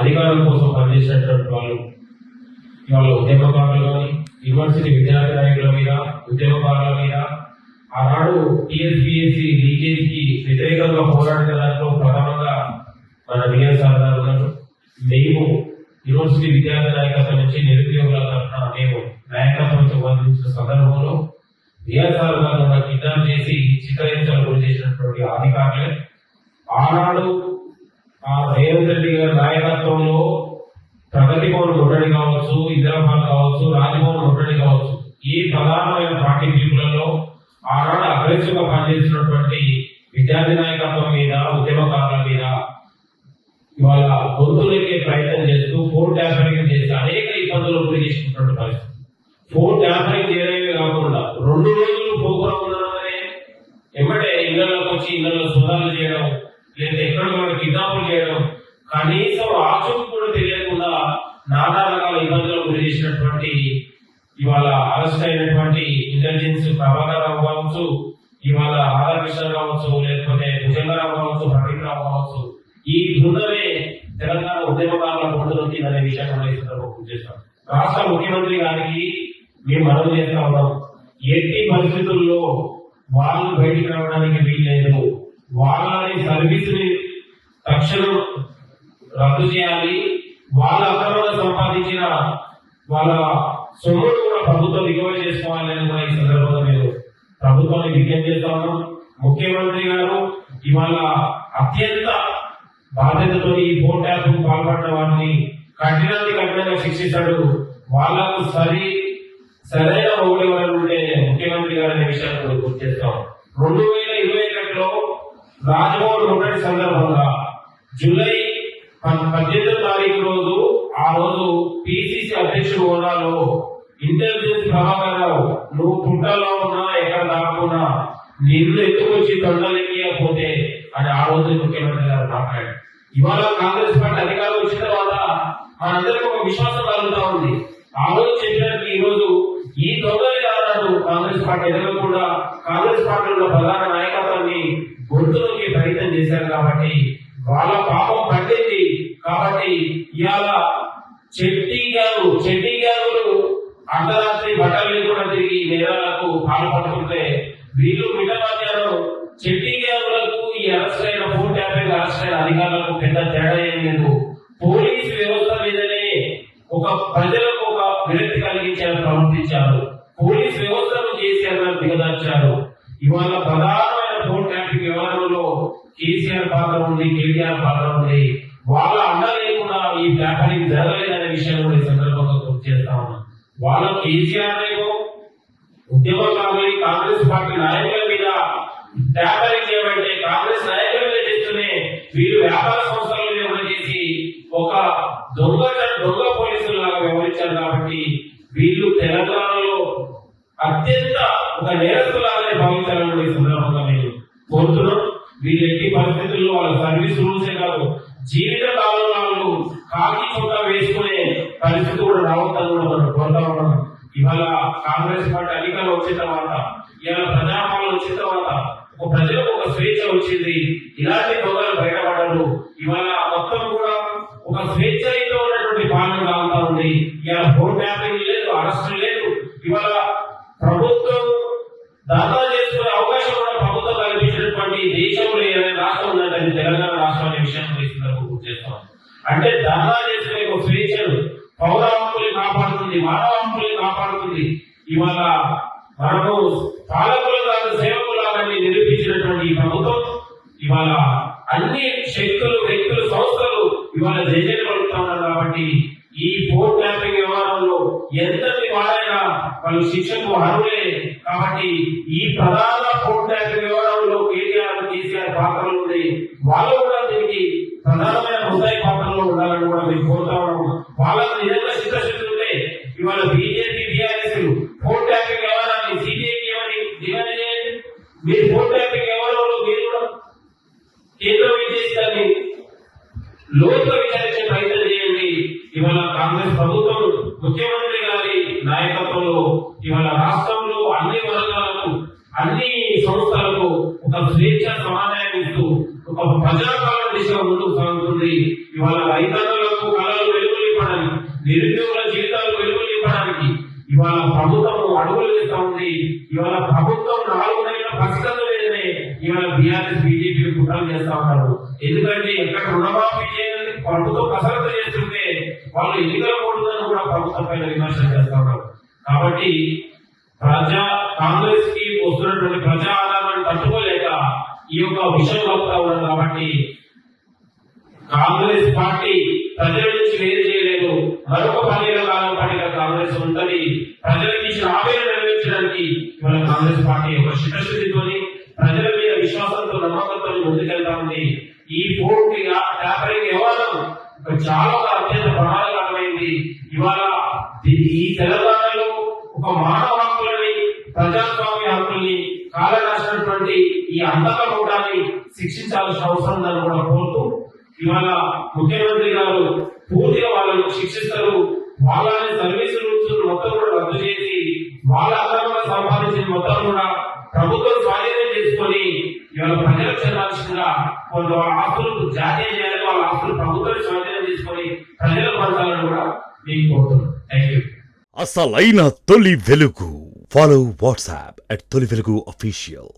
అధికారం కోసం పనిచేసినటువంటి వాళ్ళు ఇవాళ ఉద్యమకారులు కానీ యూనివర్సిటీ విద్యార్థి నాయకుల మీద ఉద్యమకారుల మీద ఆనాడు టీఎస్పీఎస్సీ లీకేజ్ కి వ్యతిరేకంగా పోరాడిన దాంట్లో ప్రధానంగా మన విఎస్ఆర్ గారు ఉన్నారు. మేము యూనివర్సిటీ విద్యార్థి నాయకత్వం నుంచి నిరుద్యోగుల తరఫున మేము నాయకత్వం సంబంధించిన సందర్భంలో విఎస్ఆర్ గారు కిడ్నాప్ చేసి చిత్రహింసలు గురి చేసినటువంటి అధికారులే ఆనాడు రేవంత్ రెడ్డి గారి నాయకత్వంలో ప్రగతి భవన్ ముట్టడి కావచ్చు, ఇందిరాబాద్ కావచ్చు, రాజ్భవన్ ముట్టడి కావచ్చు, ఈ ప్రధానమైన పార్టీ పీపులలో ఆనాడు అగ్రెసివ్ గా పనిచేసినటువంటి విద్యార్థి నాయకత్వం మీద ఉద్యమకారుల మీద ఇవాళ గొంతులకే ప్రయత్నం చేస్తూ ఫోన్ ట్యాంపరింగ్ చేసి అనేక ఇబ్బందులు గురి చేసుకుంటున్న పరిస్థితి. ఫోన్ ట్యాంపరింగ్ చేయడమే కాకుండా 2 రోజులు ప్రోగ్రాం ఉన్నదనే ఎమ్మటే ఇళ్లలోకి వచ్చి ఇళ్లలో సోదాలు చేయడం, లేదా ఎక్కడ కిడ్నాపులు చేయడం, కనీసం ఆచూకు కూడా తెలియకుండా నానా రకాల ఇబ్బందులకు గురి చేసినటువంటి ఇవాళ అరెస్ట్ అయినటువంటి ఇంటెలిజెన్స్ ప్రభాకర్ కావచ్చు, ఇవాళ రాధాకృష్ణ కావచ్చు, లేకపోతే భుజంగరావు కావచ్చు, ప్రదీప్ రావు కావచ్చు, ఈ బృందమే తెలంగాణ ఉద్యమకారుల బృందం అనే విషయాన్ని గుర్తు చేస్తాం. రాష్ట్ర ముఖ్యమంత్రి గారికి మేము మనవి చేస్తా ఉన్నాం, ఎట్టి పరిస్థితుల్లో వాళ్ళు బయటికి రావడానికి వీల్లేదు. వాళ్ళని సర్వీస్ ని తక్షణం రద్దు చేయాలి. వాళ్ళ అక్రమంగా సంపాదించిన వాళ్ళ సొమ్మును కూడా ప్రభుత్వం రికవర్ చేసుకోవాలని కూడా ఈ సందర్భంగా మేము ప్రభుత్వాన్ని విజ్ఞప్తి చేస్తా ఉన్నాం. ముఖ్యమంత్రి గారు ఇవాళ అత్యంత బాధ్యతతో ఈ ఫోన్ ట్యాప్ పాల్పడిన వారిని కఠినంగా శిక్షిస్తాడు. వాళ్ళకు సరైన ఓడి వాళ్ళు ఉంటే ముఖ్యమంత్రి గారు అనే విషయాన్ని గుర్తు చేస్తాం. 2021లో రాజ్భవన్ ముట్టడి సందర్భంగా జూలై 18వ తారీఖు రోజు ఆ రోజు పిసిసి అధ్యక్షుడు హోదాలో ఇంటెలిజెన్స్ ప్రభాకర్ రావు, నువ్వు పుట్టలో ఉన్నా ఎక్కడ దాక్కున్నా నిన్ను ఎత్తుకొచ్చి తొండలెక్కియకపోతే అని ఆ రోజు ముఖ్యమంత్రి గారు మాట్లాడారు. ఇవాళ కాంగ్రెస్ పార్టీ అధికారం వచ్చిన తర్వాత మనందరికీ ఒక విశ్వాసం కలుగుతా ఉంది. ఆ రోజు చెప్పినట్టు ఈ రోజు ఈ దొంగలే ఆనాడు కాంగ్రెస్ పార్టీ ఎదగకుండా కాంగ్రెస్ పార్టీలో ప్రధాన నాయకత్వాన్ని గొంతులోకి ప్రయత్నం చేశారు కాబట్టి వాళ్ళ పాపం పండింది. కాబట్టి ఇవాళ చెడ్డీ గ్యాంగులు అర్ధరాత్రి బట్టలు లేకుండా తిరిగి నేరాలకు పాల్పడుతుంటే వీళ్ళు మిట్ట మధ్యాహ్నం చెడ్డీ గ్యాంగులకు ఈ అరెస్ట్ అయిన ఫోన్ ట్యాపింగ్ అరెస్ట్ అయిన అధికారులకు పెద్ద తేడా ఏం లేదు. పోలీసు వ్యవస్థ మీదనే ఒక ప్రజలకు ఒక విరక్తి కలిగించారు, ప్రవర్తించారు. పోలీసు వ్యవస్థను కేసీఆర్ దిగదార్చారు. ఇవాళ ప్రధానమైన ఫోన్ ట్యాపింగ్ వ్యవహారంలో కేసీఆర్ పాత్ర ఉంది, కేటీఆర్ పాత్ర ఉంది. వాళ్ళ అండ లేకుండా ఈ ట్యాపరింగ్ జరగలేదనే విషయం కూడా ఈ సందర్భంగా గుర్తు చేస్తా ఉన్నాం. వాళ్ళ కేసీఆర్ ఉద్యమకారులు కాంగ్రెస్ పార్టీ నాయకుల మీద ట్యాపరింగ్ చేయమంటే కాంగ్రెస్ నాయకుల మీద చేస్తూనే వీళ్ళు వ్యాపార సంస్థల మీద చేసి ఒక దొంగ పోలీసులు లాగా వ్యవహరించారు. కాబట్టి వీళ్ళు తెలంగాణలో అత్యంత ఒక నేరస్తులాగానే భావించాలని కూడా ఈ సందర్భంగా మేము కోరుతున్నాం. వీళ్ళు ఎట్టి పరిస్థితుల్లో వాళ్ళ సర్వీస్ రూల్సే కాదు, జీవిత కాలంలో కాకి చొక్కా వేసుకునే పరిస్థితి కూడా రావద్దని కూడా మనం కోరుతా ఉన్నాం. ఇవాళ కాంగ్రెస్ పార్టీ అధికారం వచ్చిన తర్వాత, ఇవాళ ప్రజాపాలన వచ్చిన తర్వాత ఒక ప్రజలకు ఒక స్వేచ్ఛ వచ్చింది. ఇలాంటి దొంగలు బయటపడరు. ఇవాళ మొత్తం కూడా ఒక స్వేచ్ఛతో ఉన్నటువంటి పాలన కావుతా ఉంది. ఇవాళ ఫోన్ ట్యాపింగ్ లేదు, అరెస్ట్ లేదు. ఇవాళ ప్రభుత్వం ధర్నా చేసుకునే అవకాశం కూడా ప్రభుత్వం కల్పించినటువంటి దేశంలో ఏదైనా రాష్ట్రం ఉందంటే తెలంగాణ రాష్ట్రం అనే విషయాన్ని గుర్తు చేస్తాం. అంటే ధర్నా చేసుకునే ఒక స్వేచ్ఛను పౌర హక్కుల్ని కాపాడుతుంది, మానవ హక్కుల్ని కాపాడుతుంది. ఇవాళ మనము పాలకులు కాదు సేవకులాగాన్ని నిరూపించినటువంటి ఈ ప్రభుత్వం ఇవాళ అన్ని శక్తులు, వ్యక్తులు, సంస్థలు ఇవాళ జైలు పడుతా ఉన్నారు. కాబట్టి ఈ ఫోన్ ట్యాపింగ్ వ్యవహారంలో ఎంతటి వాడైనా వాళ్ళు శిక్షకు అర్హులే. కాబట్టి ఈ ప్రధాన ఫోన్ ట్యాపింగ్ వ్యవహారంలో కేసీఆర్ పాత్రలు ఉంది. వాళ్ళు కూడా దీనికి ప్రధానమైన ముద్దాయి పాత్రలో ఉండాలని కూడా మేము కోరుతా ఉన్నాము. వాళ్ళకు నిజంగా చిత్తశుద్ధి ఉంటే ఇవాళ బీజేపీ, బీఆర్ఎస్ ఫోన్ ట్యాపింగ్ వ్యవహారాన్ని సిబిఐకి ఏమని డిమాండ్ చేయండి. మీరు ఫోన్ ట్యాపింగ్ వ్యవహారంలో మీరు కూడా కేంద్ర విజయిస్తాన్ని లోతుగా విచారించే ప్రయత్నం చేయండి. ఇవాళ కాంగ్రెస్ ప్రభుత్వం ముఖ్యమంత్రి గారి నాయకత్వంలో ఇవాళ రాష్ట్రంలో అన్ని వర్గాలకు, అన్ని సంస్థలకు ఒక స్వేచ్ఛ సమాధానం ఇస్తూ ఒక ప్రజాపాలన దిశగా ముందుకు సాగుతుంది. ఇవాళ రైతాంగాలకు నిరుద్యోగుల జీవితాలు వెలుగులు నింపడానికి ఇవాళ ప్రభుత్వం అడుగులు వేస్తా ఉంది. ఇవాళ ప్రభుత్వం 4 నెలల పసికందు మీదనే ఇవాళ బీఆర్ఎస్ బీజేపీ కుట్రలు చేస్తా ఉన్నారు. ఎందుకంటే ఎక్కడ రుణమాఫీ చేయాలని ప్రభుత్వం కసరత్తు చేస్తుంటే వాళ్ళు ఎన్నికల కోడ్లను కూడా ప్రభుత్వం పైన విమర్శలు చేస్తా ఉన్నారు. కాబట్టి కాంగ్రెస్ కి వస్తున్నటువంటి ప్రజా ఆధారాన్ని తట్టుకోలేక ఈ యొక్క విషయం కలుపుతా ఉన్నారు. కాబట్టి కాంగ్రెస్ పార్టీ ప్రజల నుంచి వేరు చేయలేదు. మరొక 10 ఏళ్ల కాలం పాటు కాంగ్రెస్ ఉంటది. ప్రజలకు ఇచ్చిన హామీలు నెరవేర్చడానికి ఇవాళ కాంగ్రెస్ పార్టీ ఒక చిత్తశుద్ధితోని ప్రజల మీద విశ్వాసంతో నమ్మకంతో ముందుకెళ్తా ఉంది. ఈ ఫోన్ ట్యాపరింగ్ వ్యవహారం చాలా అత్యంత ప్రమాదకరమైంది. ఇవాళ ఈ తెలంగాణలో ఒక మానవ హక్కులని ప్రజాస్వామ్య హక్కుల్ని కాలరాసినటువంటి ఈ అంతక కూడాన్ని శిక్షించాల్సిన అవసరం ఉందని కూడా కోరుతూ ఇవాళ ముఖ్యమంత్రి గారు పూర్తిగా వాళ్ళను శిక్షిస్తారు. వాళ్ళని సర్వీసు రూల్స్ మొత్తం కూడా రద్దు చేసి వాళ్ళ అక్రమంగా సంపాదించిన మొత్తం కూడా ప్రభుత్వం స్వాధీనం చేసుకొని ఇవాళ ప్రజలకు చెందాల్సిందిగా కొంత వాళ్ళ ఆస్తులు జాతీయ చేయాలి, వాళ్ళ ఆస్తులు ప్రభుత్వం స్వాధీనం చేసుకొని ప్రజలకు పంచాలని కూడా నేను కోరుతున్నాను. Thank you. అసలైన తొలి వెలుగు. ఫాలో వాట్సాప్ @తొలి వెలుగు అఫీషియల్.